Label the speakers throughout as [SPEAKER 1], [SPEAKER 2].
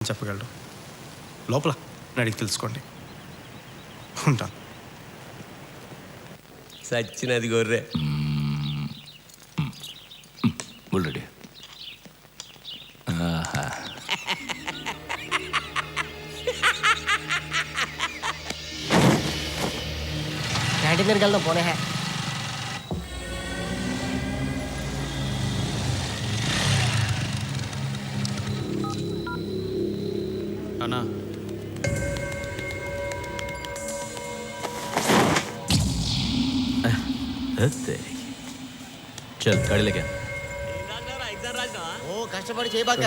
[SPEAKER 1] చెప్పగలడు. లోపల అడిగి తెలుసుకోండి. ఉంటాను.
[SPEAKER 2] సచ్చినది గొర్రె
[SPEAKER 3] బుల్రెడ్డి.
[SPEAKER 4] క్యాంటీన్ దగ్గరికి వెళ్దాం పోనే.
[SPEAKER 1] అన్నా
[SPEAKER 3] చల్ గాడి లేక.
[SPEAKER 4] ఓ కష్టపడి చేయబాక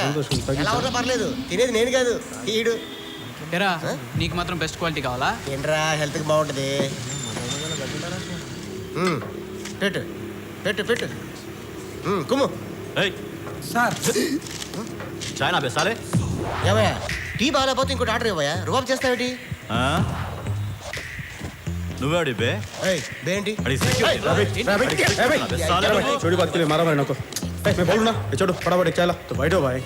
[SPEAKER 4] ఎలా ఉన్నా పర్లేదు, తినేది నేను కాదు ఈడు.
[SPEAKER 5] ఎరా నీకు మాత్రం బెస్ట్ క్వాలిటీ కావాలా?
[SPEAKER 4] ఏంట్రా హెల్త్కి బాగుంటుంది. పెట్టు పెట్టు పెట్టు కుమ్ము.
[SPEAKER 1] సార్
[SPEAKER 3] చాయ్ నా బెసాలే.
[SPEAKER 4] ఏమయ్యా టీ బాగాలేకపోతే ఇంకోటి ఆర్డర్ ఇవ్వయా, రుబాబు చేస్తావేటి?
[SPEAKER 3] నువ్వే అడి బే.
[SPEAKER 4] బేంటి
[SPEAKER 1] छोड़ी बात के लिए मारा मैंने को। मैं बोलूँ ना, छोड़ो फटाफट चला तो बैठो भाई।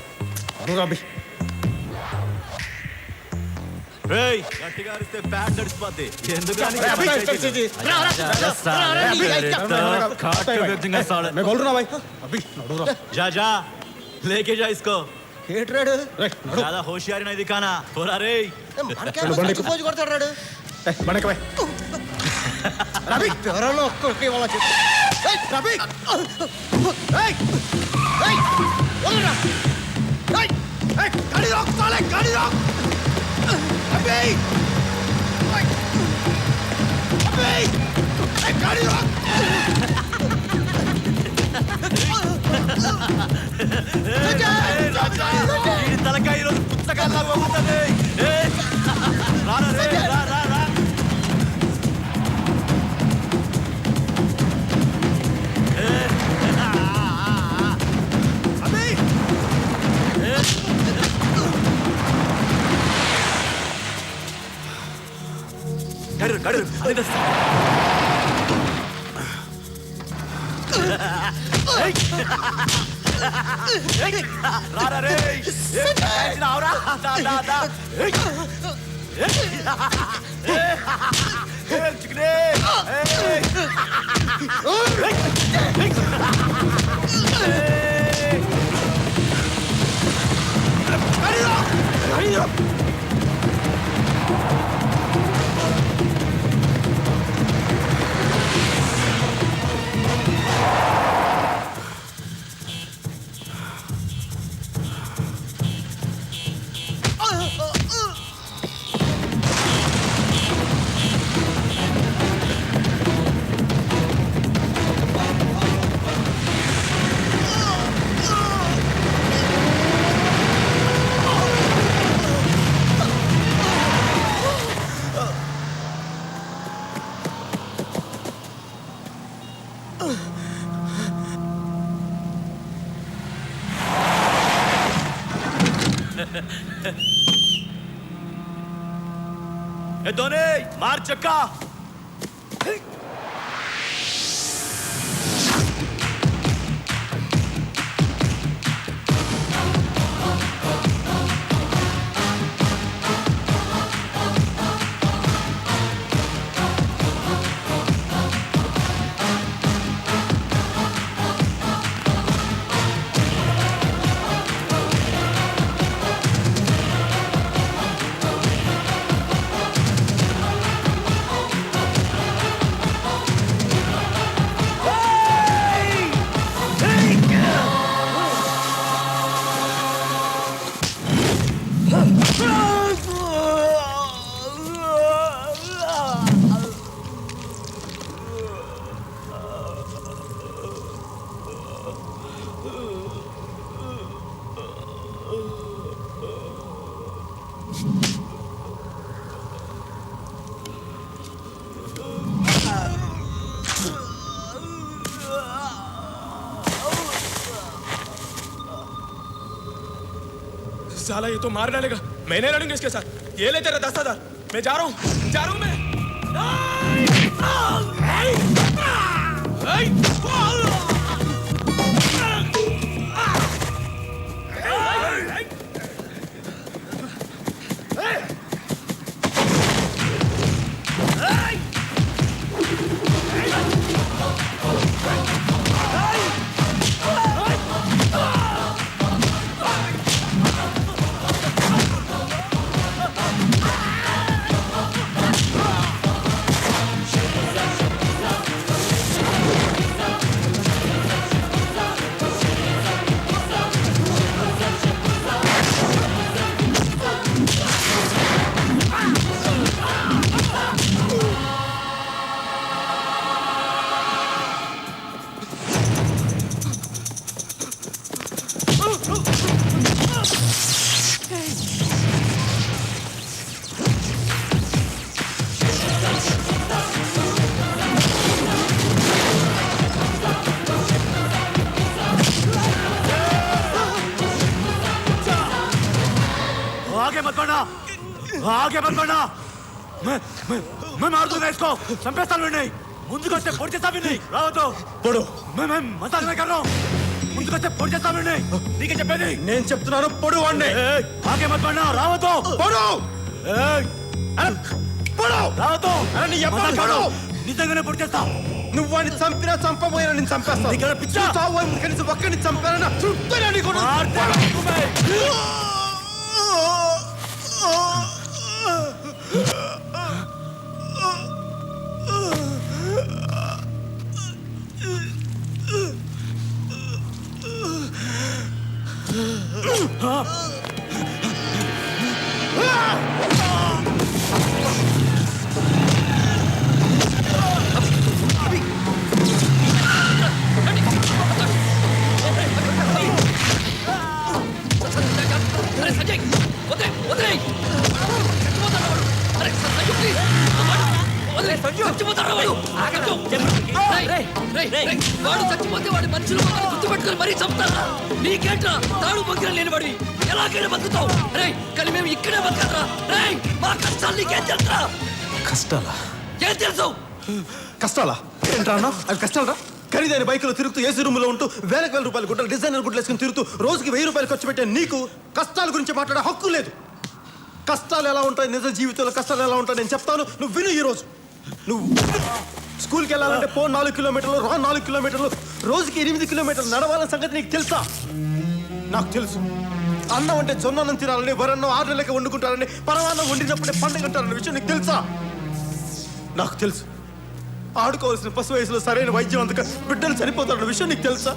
[SPEAKER 1] अनुरा भी
[SPEAKER 3] రేయ్ గట్టిగా అరిస్తే ప్యాడ్ తడిసిపోద్ది. ఎందుకు
[SPEAKER 1] मैं बोल रहा भाई अभी नडूरा
[SPEAKER 3] जा जा लेके जा इसको.
[SPEAKER 4] ఏట్రాడు
[SPEAKER 3] ज्यादा होशियारी नहीं दिखाना थोड़ा रे.
[SPEAKER 4] పోజు కొడతాడు రాడు.
[SPEAKER 1] बने के भाई
[SPEAKER 4] రవి ఎవరన్నా ఒక్కరికి వాళ్ళ చెప్పు. రవి గాడి రాక్ సాలే గాడి రాక్. అబే అబే గాడి రాక్.
[SPEAKER 3] ఈ తలకాయ ఈరోజు పుస్తకాల్లో పోగుతుంది. రారా రే రా రా రా. కడు కడు అది రారా రే రావరా దా దా దా చిక్నే ए दोने मार चक्का.
[SPEAKER 6] साला ये तो मार डालेगा. मैंने लड़ूंगा इसके साथ. ये ले तेरा दस्तादार. मैं जा रहा हूँ मैं.
[SPEAKER 3] आगे मत बढ़ना, आगे मत बढ़ना। मैं मार दूंगा इसको, चंपेस्ता भी नहीं, ముందుకు వస్తే పొడి చేస్తా भी नहीं, రావద్దు
[SPEAKER 1] పొడు
[SPEAKER 3] मैं मजाक नहीं कर रहा हूँ, ముందుకు వస్తే పొడి చేస్తా भी नहीं, నీకే చెప్పేది.
[SPEAKER 1] నేను చెప్తున్నాను పొడు వాడిని.
[SPEAKER 3] ఆగే మत बढ़ना, రావద్దు
[SPEAKER 1] పొడు పొడు
[SPEAKER 3] రావద్దు.
[SPEAKER 1] అరే నీ ఎప్పుడు
[SPEAKER 3] మజాక్
[SPEAKER 1] పొడు
[SPEAKER 3] కాదు. నిజంగానే పొడి చేస్తా.
[SPEAKER 1] నువ్వు వాడిని చంపినా చంపబోయినా నేను చంపేస్తాను.
[SPEAKER 3] నీకు ఏమైనా పిచ్చా?
[SPEAKER 1] చావు కనీసం ఒక్కడిని చంపానన్నా చూస్తానా నీకు?
[SPEAKER 2] వాడు చచ్చిపోతే వాడి మనుషులు గుర్తుపెట్టుకుని మరీ చంపుతారా? నీకేంట్రా తాడు బొగ్గిన లేనివాడివి ఎలాగైనా బతుకుతావు? రేయ్ కానీ మేము ఇక్కడే బతకరా? రేయ్ మా కష్టాలు నీకేం తెలుసా?
[SPEAKER 1] కష్టాలా?
[SPEAKER 2] ఏం తెలుసు?
[SPEAKER 1] కష్టాలా ఏంట్రా అన్నా? అవి కష్టాలరా? ఖరీదైన బైకులో తిరుగుతూ ఏసీ రూమ్లో ఉంటూ వేల రూపాయలు గుడ్డలు డిజైనర్ గుడ్డలు వేసుకుని తిరుగుతూ రోజుకి 1000 రూపాయలు ఖర్చు పెట్టే నీకు కష్టాల గురించి మాట్లాడే హక్కు లేదు. కష్టాలు ఎలా ఉంటాయి, నిజ జీవితంలో కష్టాలు ఎలా ఉంటాయి నేను చెప్తాను, నువ్వు విను. ఈరోజు నువ్వు స్కూల్కి వెళ్ళాలంటే 4 కిలోమీటర్లు, 4 కిలోమీటర్లు, రోజుకి 8 కిలోమీటర్లు నడవాలన్న సంగతి నీకు తెలుసా? నాకు తెలుసు. అన్నం అంటే జొన్నన్నం తినాలని, వరన్నం 6 నెలలకి వండుకుంటారని, పరమాన్నం వండినప్పుడే పండుగ అంటారన్న విషయం నీకు తెలుసా? నాకు తెలుసు. ఆడుకోవాల్సిన పశు వయసులో సరైన వైద్యం అందక బిడ్డలు చనిపోతారన్న విషయం నీకు తెలుసా?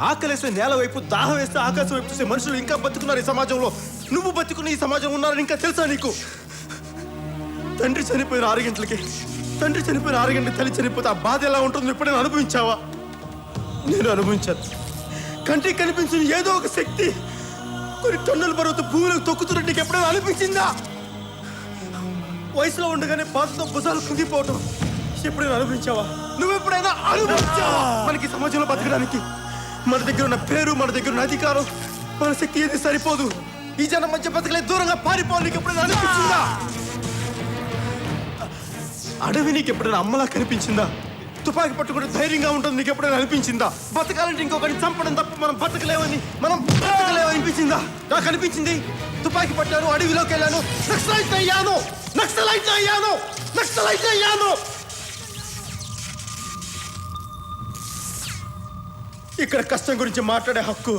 [SPEAKER 1] ఆకలేస్తే నేల వైపు, దాహం వేస్తే ఆకాశం వైపు చూసే మనుషులు ఇంకా బతుకున్నారు ఈ సమాజంలో. నువ్వు బతుకున్న ఈ సమాజం ఉన్నారని ఇంకా తెలుసా నీకు? తండ్రి చనిపోయిన 6 గంటలకి, తండ్రి చనిపోయిన 6 గంటలకి తల్లి చనిపోతే ఆ బాధ ఎలా ఉంటుందో ఎప్పుడైనా అనుభవించావా? నేను అనుభవించాను. కంటికి కనిపించిన ఏదో ఒక శక్తి కొన్ని టన్నుల బరువుతో భూమిలోకి తొక్కుతున్నట్టు నీకు ఎప్పుడైనా అనిపించిందా? వయసులో ఉండగానే బాధతో భుజాలు కుంగిపోవటం ఎప్పుడైనా అనుభవించావా? నువ్వెప్పుడైనా అనుభవించావా? మనకి సమాజంలో బతకడానికి మన దగ్గర ఉన్న పేరు, మన దగ్గర ఉన్న అధికారం, మన శక్తి ఏది సరిపోదు. ఈ జనం మధ్య బతకలే, దూరంగా పారిపోవాలి నీకు ఎప్పుడైనా అనిపించిందా? అడవి నీకు ఎప్పుడైనా అమ్మలా కనిపించిందా? తుపాకీ పట్టుకుంటే ధైర్యంగా ఉంటుంది నీకు ఎప్పుడైనా అనిపించిందా? బతకాలంటే ఇంకొకరిని చంపడం తప్ప మనం బతకలేమని అనిపించిందా? నాకు అనిపించింది. తుపాకీ పట్టాను, అడవిలోకి వెళ్ళాను, నక్సలైట్ అయ్యాను. ఇక్కడ కష్టం గురించి మాట్లాడే హక్కు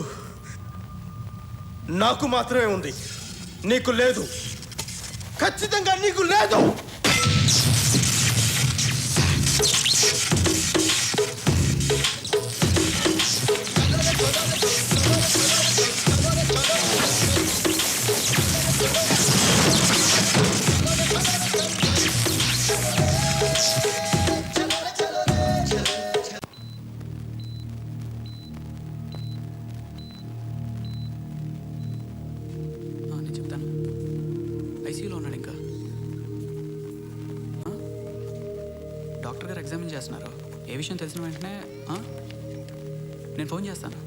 [SPEAKER 1] నాకు మాత్రమే ఉంది, నీకు లేదు. ఖచ్చితంగా నీకు లేదు.
[SPEAKER 5] నేను చెప్తాను. ఐసీయూలో ఉన్నాడు ఇంకా. డాక్టర్ గారు ఎగ్జామిన్ చేస్తున్నారు. ఏ విషయం తెలిసిన వెంటనే నేను ఫోన్ చేస్తాను.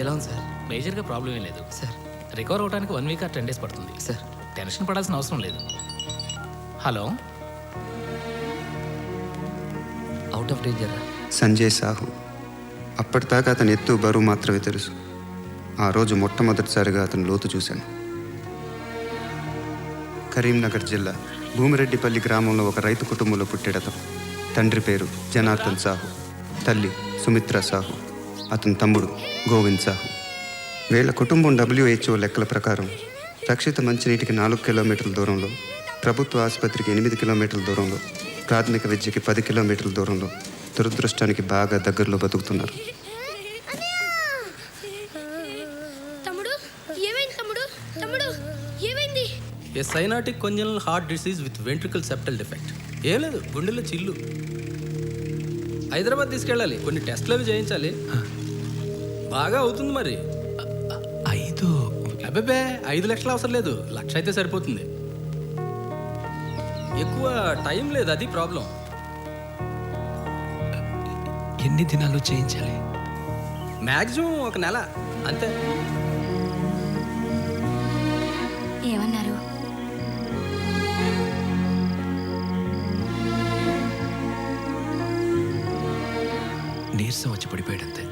[SPEAKER 7] ఎలా ఉంది సార్?
[SPEAKER 8] మేజర్గా ప్రాబ్లం ఏం లేదు
[SPEAKER 7] సార్.
[SPEAKER 8] రికవర్ అవడానికి 1 వీక్ 10 డేస్ పడుతుంది
[SPEAKER 7] సార్.
[SPEAKER 8] టెన్షన్ పడాల్సిన అవసరం లేదు. Hello,
[SPEAKER 7] out of danger.
[SPEAKER 9] Sanjay Sahu. అప్పటిదాకా అతని ఎత్తు బరువు మాత్రమే తెలుసు. ఆ రోజు మొట్టమొదటిసారిగా అతను లోతు చూశాను. కరీంనగర్ జిల్లా భూమిరెడ్డిపల్లి గ్రామంలో ఒక రైతు కుటుంబంలో పుట్టాడతను. తండ్రి పేరు జనార్దన్ సాహు, తల్లి సుమిత్ర సాహు, అతని తమ్ముడు గోవింద్ సాహు. వీళ్ళ కుటుంబం WHO లెక్కల ప్రకారం రక్షిత మంచినీటికి 4 కిలోమీటర్ల దూరంలో, ప్రభుత్వ ఆసుపత్రికి 8 కిలోమీటర్ల దూరంలో, ప్రాథమిక విద్యకి 10 కిలోమీటర్ల దూరంలో, దురదృష్టానికి బాగా దగ్గరలో బతుకుతున్నారు.
[SPEAKER 7] A cyanotic congenital heart disease with ventricular septal defect. ఏం లేదు, గుండెల్లో చిల్లు. హైదరాబాద్ తీసుకెళ్ళాలి, కొన్ని టెస్ట్లు అవి చేయించాలి. బాగా అవుతుంది మరి.
[SPEAKER 8] 5
[SPEAKER 7] అబ్బాబే 5 లక్షలు అవసరం లేదు, 1 లక్ష అయితే సరిపోతుంది. ఎక్కువ టైం లేదు, అది ప్రాబ్లం.
[SPEAKER 8] ఎన్ని దినాలు చేయించాలి?
[SPEAKER 7] మ్యాక్సిమం 1 నెల అంతే.
[SPEAKER 2] విషం వచ్చి పడిపోయాడంతే.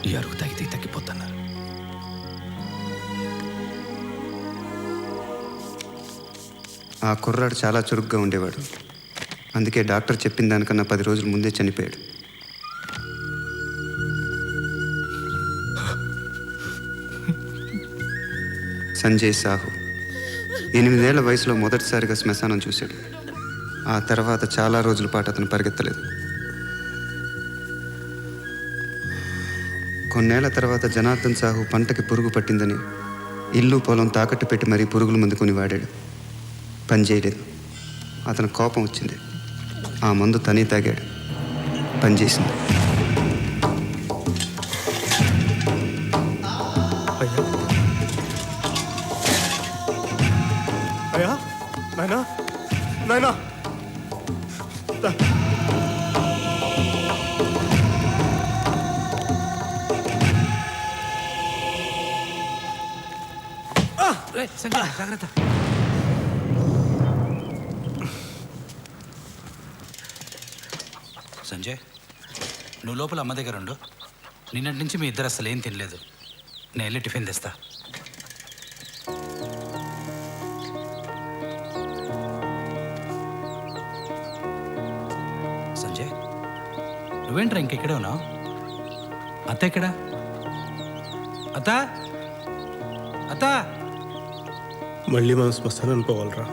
[SPEAKER 2] ఈ అరుగు తాగితే తగ్గిపోతున్నారు.
[SPEAKER 9] ఆ కుర్రాడు చాలా చురుగ్గా ఉండేవాడు. అందుకే డాక్టర్ చెప్పిన దానికన్నా 10 రోజుల ముందే చనిపోయాడు. సంజయ్ సాహు 8 ఏళ్ల వయసులో మొదటిసారిగా శ్మశానం చూశాడు. ఆ తర్వాత చాలా రోజుల పాటు అతను పరిగెత్తలేదు. కొన్నేళ్ల తర్వాత జనార్దన్ సాహు పంటకి పురుగు పట్టిందని ఇల్లు పొలం తాకట్టు పెట్టి మరీ పురుగుల మందు కొని వాడాడు. పనిచేయలేదు. అతను కోపం వచ్చింది. ఆ మందు తనే తాగాడు. పనిచేసింది.
[SPEAKER 1] అయ్యా నాయనా నాయనా
[SPEAKER 8] జాగ్రత్త.
[SPEAKER 5] సంజయ్, నువ్వు లోపల అమ్మ దగ్గర ఉండు. నిన్నటి నుంచి మీ ఇద్దరు అసలు ఏం తినలేదు. నేను వెళ్ళి టిఫిన్ తెస్తా. సంజయ్, నువ్వేంట్రా ఇంకెక్కడే ఉన్నావు? అత్త ఎక్కడా? అత్త అత్త
[SPEAKER 1] మళ్ళీ మనం శ్మశానం అనుకోవాలరా.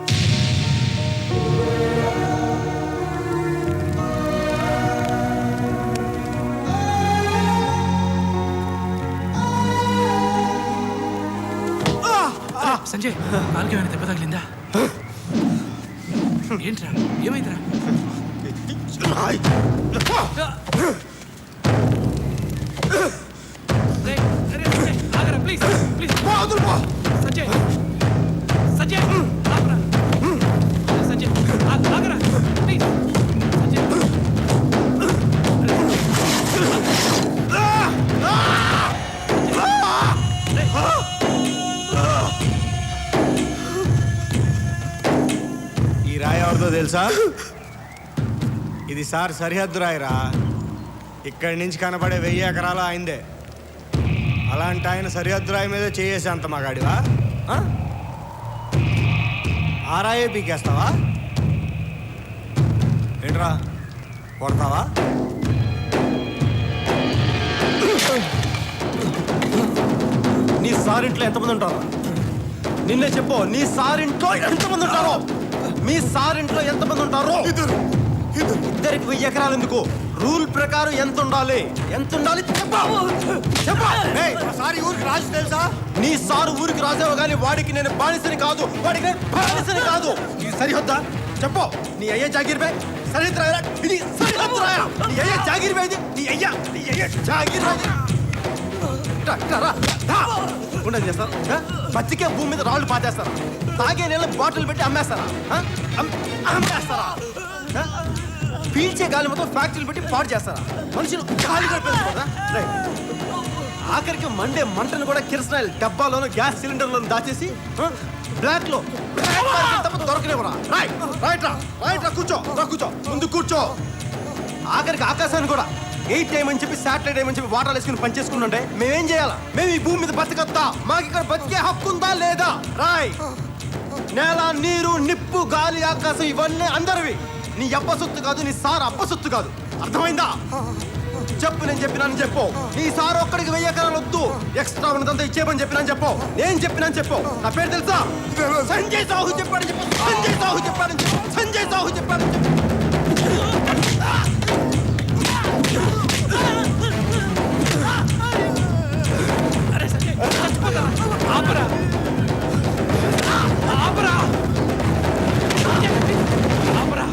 [SPEAKER 5] సంజయ్, కాలుకి ఏమైనా దెబ్బ తగిలిందా? ఏంట్రా, ఏమైందిరా? ప్లీజ్ ప్లీజ్ సంజయ్, సంజయ్ ఆగరా. సంజయ్ ఆగరా ప్లీజ్. సంజయ్
[SPEAKER 3] ఈ రాయి ఎవరిదో తెలుసా? ఇది సార్ సరిహద్దు రాయిరా. ఇక్కడి నుంచి కనబడే 1000 ఎకరాలు ఆయనదే. అలాంటి ఆయన సరిహద్దు రాయి మీద చేసే అంత మగాడివా? ఆ రాయే పీకేస్తావా? ఏంట్రా కొడతావా?
[SPEAKER 1] నీ సారింట్లో ఎంతమంది ఉంటారో నిన్నే చెప్పు. నీ సారింట్లో ఎంతమంది ఉంటారో? మీ సారింట్లో ఎంతమంది ఉంటారో? ఇద్దరికి 1000 ఎకరాలు ఎందుకు? రూల్ ప్రకారం ఎంత ఉండాలి? ఎంత ఉండాలి
[SPEAKER 3] సార్ ఊరికి రాజు తెలుసా?
[SPEAKER 1] నీ సారు ఊరికి రాజావు కానీ వాడికి నేను బానిసని కాదు. వాడికి నేను బానిసని కాదు. ఇది సరిహద్దా? చెప్పు. నీ అయ్యే జాగీర్ బై సరిహద్దు రాయరా? ఇది సరిహద్దు రాయా? నీ అయ్యే జాగీర్ బై. నీ అయ్యే జాగీర్ బై. ఉండదు చేస్తారు. బతికే భూమి మీద రాళ్ళు పాతేస్తారా? తాగే నీళ్ళ బాటిల్ పెట్టి అమ్మేస్తారా? అమ్మేస్తారా? పీల్చే గాలి మొత్తం ఫ్యాక్టరీలు పెట్టి పాడు చేస్తారా? మనుషులు గాలి పెంచుకోరా? ఆఖరికి మండే మంటను కూడా కిరసనాయిల్ డబ్బాలోను గ్యాస్ సిలిండర్లను దాచేసి బ్లాక్ లో దొరకలేవరా? రైట్ రా కూర్చో. ముందు కూర్చో. ఆఖరికి ఆకాశాన్ని కూడా 8 టైం అని చెప్పి శాటిలైట్ ఏమని చెప్పి వాటర్ వేసుకుని పనిచేసుకుంటుంటే మేమేం చేయాలా? మేము ఈ భూమి మీద బతకత్తా? మాకు ఇక్కడ బతికే హక్కు ఉందా లేదా? రాయ్. నేల, నీరు, నిప్పు, గాలి, ఆకాశం ఇవన్నీ అందరివి. నీ అబ్బ సొత్తు కాదు. నీ సార్ అబ్బ సొత్తు కాదు. అర్థమైందా? చెప్పు. నేను చెప్పినాను చెప్పు. నీ సార్ ఒక్కడికి 1000 ఎకరాలు వద్దు. ఎక్స్ట్రా ఉన్నదంతా ఇచ్చేయమని చెప్పినాను చెప్పు. నేను చెప్పినాను చెప్పు. నా పేరు తెలుసా? సంజయ్ సాహు చెప్పాడని చెప్పు. సంజయ్ సాహు చెప్పాడని చెప్పు. సంజయ్ సాహు చెప్పాడని చెప్పు.
[SPEAKER 8] ఆపరా ఆపరా ఆపరా.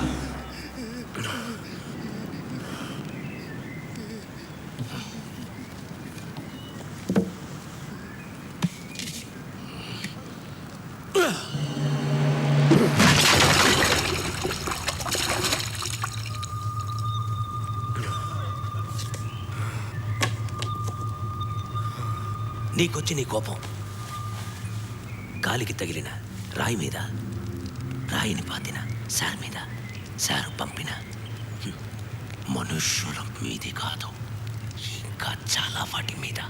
[SPEAKER 2] నీకొచ్చి నీ కోపం గాలికి తగిలిన రాయి మీద, రాయిని పాతిన సార్ మీద, సారు పంపిన మనుష్యుల మీది కాదు, ఇంకా చాలా వాటి మీద.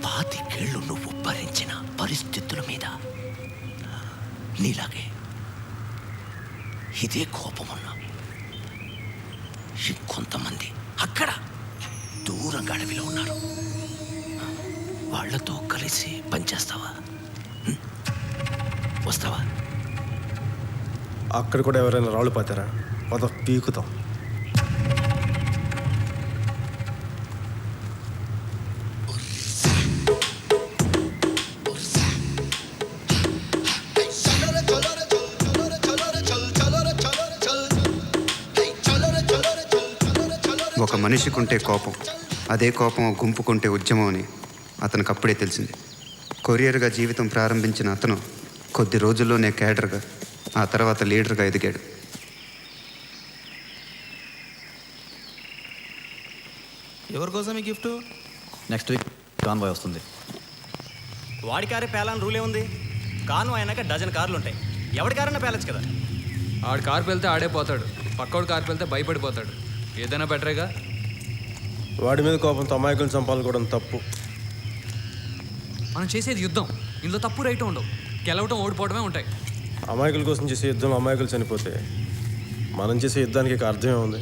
[SPEAKER 2] 25 ఏళ్ళు నువ్వు భరించిన పరిస్థితుల మీద నీలాగే ఇదే కోపమున్న ఇంకొంతమంది అక్కడ దూరంగా అడవిలో ఉన్నారు. వాళ్లతో కలిసి పనిచేస్తావా? వస్తావా?
[SPEAKER 1] అక్కడ కూడా ఎవరైనా రాళ్ళు పాతారా? పద పీకుతాం.
[SPEAKER 9] ఒక మనిషికుంటే కోపం, అదే కోపం ఒక గుంపుకుంటే ఉద్యమం అని అతనికి అప్పుడే తెలిసింది. కొరియర్గా జీవితం ప్రారంభించిన అతను కొద్ది రోజుల్లోనే క్యాడర్గా, ఆ తర్వాత లీడర్గా ఎదిగాడు.
[SPEAKER 5] ఎవరి కోసం ఈ గిఫ్ట్?
[SPEAKER 10] నెక్స్ట్ వీక్ కాన్వాయ్ వస్తుంది.
[SPEAKER 3] వాడి కారే పేలాలని రూలే ఉంది. కాను అయినాక డజన్ కార్లు ఉంటాయి. ఎవరి కారన్నా పేలచ్చు కదా.
[SPEAKER 6] ఆడు కారు వెళ్తే ఆడే పోతాడు, పక్కోడు కారు వెళ్తే భయపడిపోతాడు. ఏదైనా బెటరేగా.
[SPEAKER 1] వాడి మీద కోపంతో అమాయకులను చంపాలనుకోవడం తప్పు.
[SPEAKER 6] మనం చేసేది యుద్ధం, ఇందులో తప్పు రైట్ ఉండవు. గెలవటం ఓడిపోవడమే ఉంటాయి.
[SPEAKER 1] అమాయకుల కోసం చేసే యుద్ధంలో అమాయకులు చనిపోతే మనం చేసే యుద్ధానికి అర్థమే ఉంది.